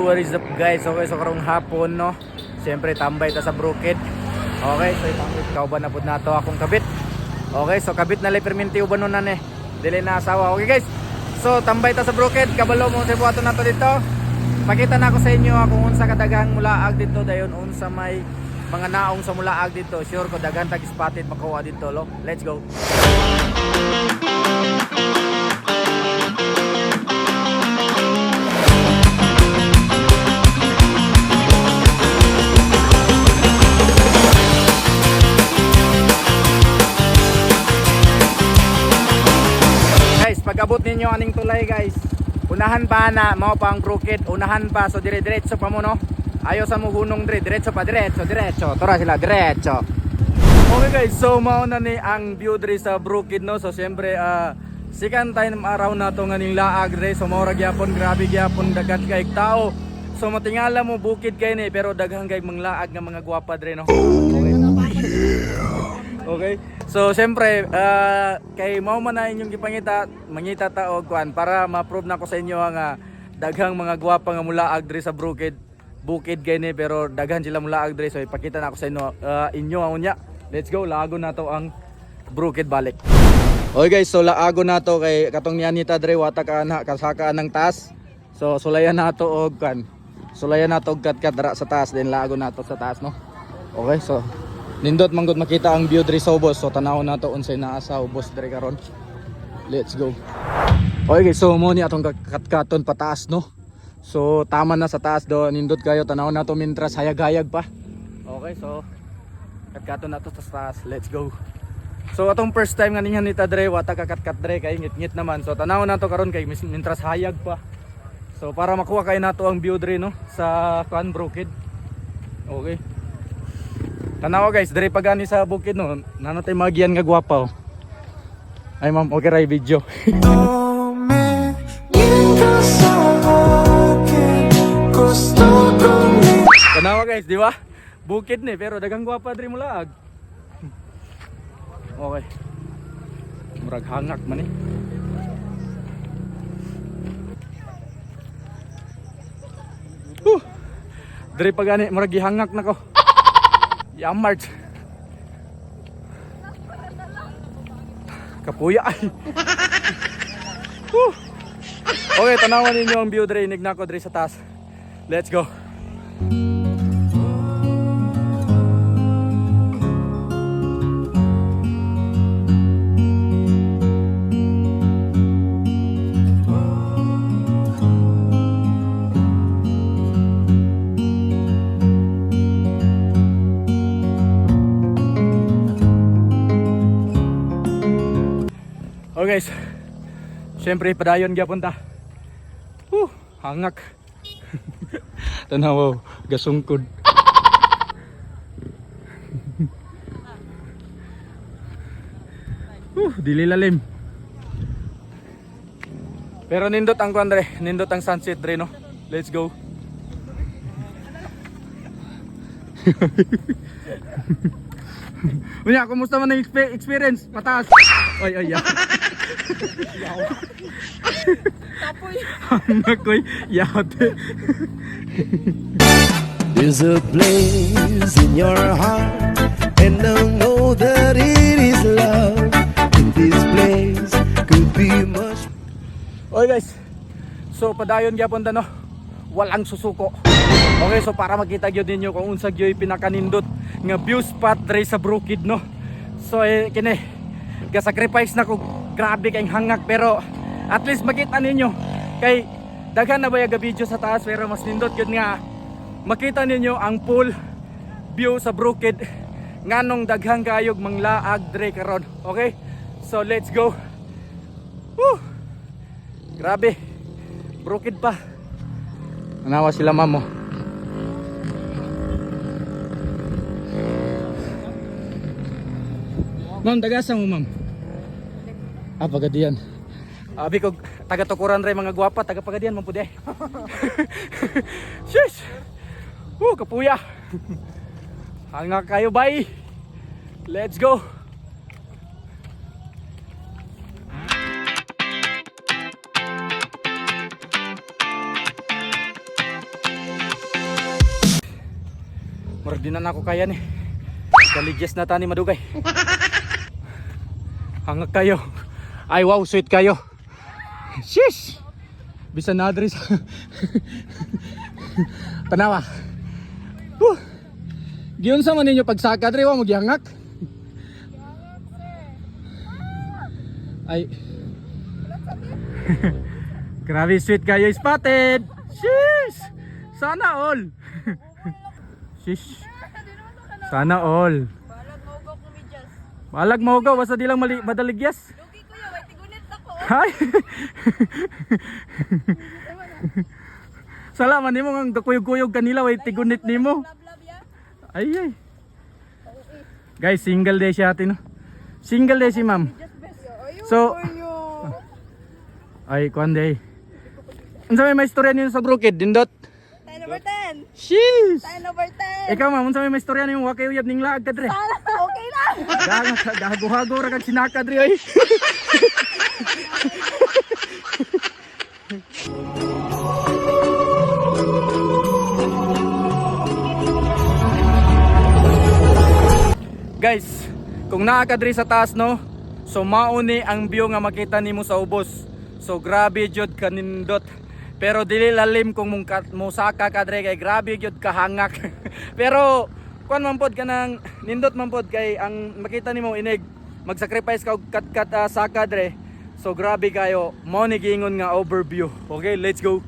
what is up guys? Okay, so karong hapon no. Siyempre tambay ta sa Brukid. Okay, so itambay kauban na pud nato akong kabit. Okay, so kabit na lay perminti uban nun eh. Dili na asawa. Okay guys. So tambay ta sa Brukid, kabalo mo sa buhaton nato dito. Pakita na ako sa inyo kung unsa kadaghang mulaag dito dayon unsa may mga naong sa mulaag dito. Sure ko daghan tag spotted makuha dito lo. Let's go. Pag-abot ninyo aning tulay guys, unahan pa na mao pa ang Brukid, unahan pa, so dire-diretso pa mo no. Ayo sa mo hunong diretso pa, diretso. Tora sila diretso. Okay guys, so mao na ni ang view dire sa Brukid no. So siyempre second time araw na to nganing laag dire, so mao ra gyapon, grabe gyapon dagat kay tao. So matingala mo bukid kay ni pero daghang kay manglaag nga mga gwapa dire no. Okay. So siyempre kay mao man na inyong gipangita mangita ta og kuan para ma-prove na ko sa inyo nga daghang mga gwapa nga mulaag diri sa Brukid. Bukid kay ni pero daghan sila mulaag diri, so ipakita na ko sa inyo ang unya. Let's go, laago na to ang Brukid balik. Okay guys, so laago na to kay katong nianita diri wata ka na kasaka ng taas. So sulayan na to og kuan. Sulayan na to og kat dara sa taas, then laago na to sa taas no. Okay, so nindot manggod makita ang view diri sa ubos. So tanaw na to unsay naa sa ubos diri karon. Let's go. Okay guys, so mo ni atong katkaton pataas no. So tama na sa taas do, nindot kayo tanaw na to mintras hayag-hayag pa. Okay, so katkaton na to sa taas. Let's go. So atong first time nga ninyo nita diri wata ka katkat diri kay ngit-ngit naman. So tanaw na to karon kay mintras hayag pa. So para makuha kay nato ang view diri no sa kuan Brukid. Okay. Tanawa guys, diri pagani sa bukid no, nanatay magian nga gwapa oh. Ay ma'am, okay ray video. Tanawa guys, di ba? Bukid ni pero dagang gwapa diri mulaag. Okay. Murag hangak man eh. Diri pagani murag gihangak nako. Yamart. Kapuya ay. Okay, tanawan ninyo ang view dre, inig na ko dre sa taas. Let's go. Okay guys, syempre padayon gyapon ta. Hangak. Tanaw, gasungkod. Dili lalim. Pero nindot ang kuan dre, nindot ang sunset dre no. Let's go. Unya, kumusta man ang experience? Mataas. Ay. Tapoy. Nakoy, yate. There's a place in your heart, and I know that it is love. In this place could be much. Okay guys, so padayon gyapon ta no. Walang susuko. Okay, so para makita gyud ninyo kung unsa gyoy pinakanindot nga view spot diri sa Brukid no. So kini ga-sacrifice na ko, grabe kay hangak pero at least makita ninyo kay daghan na bayag video sa taas pero mas nindot gyud nga makita ninyo ang full view sa Brukid nganong daghang kayog manglaag diri karon. Okay, so let's go. Grabe, Brukid pa. Anawa sila mamo. Ma'am, tagasan mo ma'am. Pagadian. Abi ko taga tukuran ray mga gwapa, taga pagadian man pud eh. Shush. Kapuya. Hanga kayo bye. Let's go. Pero di na ako kaya ni. Kaligyan na tani madugay. Hangak kayo. Ay wow, sweet kayo. Shish! Bisa na adres. Tanawa. Giyon sa man ninyo pagsaka dre wa mo gihangak. Ay. Grabe sweet kayo, spotted. Shish! Sana all. Shish. Sana all. Balag maugaw ko medyas. Balag mo gaw basta di lang madaligyas. Lugi kuya, wait tigunit ako. Hay. Salamat nimo ang kakuyog-kuyog kanila way tigunit nimo. Lablab ya. Ay ay. Guys, single day siya atin. No? Single day si ma'am. So, ay kuan day. Unsa may istorya niyo sa Brooked dindot? Tayo number 10. Sheesh. Tayo number 10. Ikaw ma'am, unsa may istorya niyo wa kay uyab ning laag kadre? Okay lang. Gago-hago ra kag sinaka dre oy. Guys, kung naa ka diri sa taas no, so mauni ang view nga makita nimo sa ubos. So grabe jud kanindot. Pero dili lalim kung musaka ka diri kay grabe jud kahangak. Pero kuan man pod kanang nindot man pod kay ang makita nimo inig mag-sacrifice ka og kat saka diri. So grabe kayo, mo ni giingon nga overview. Okay, let's go.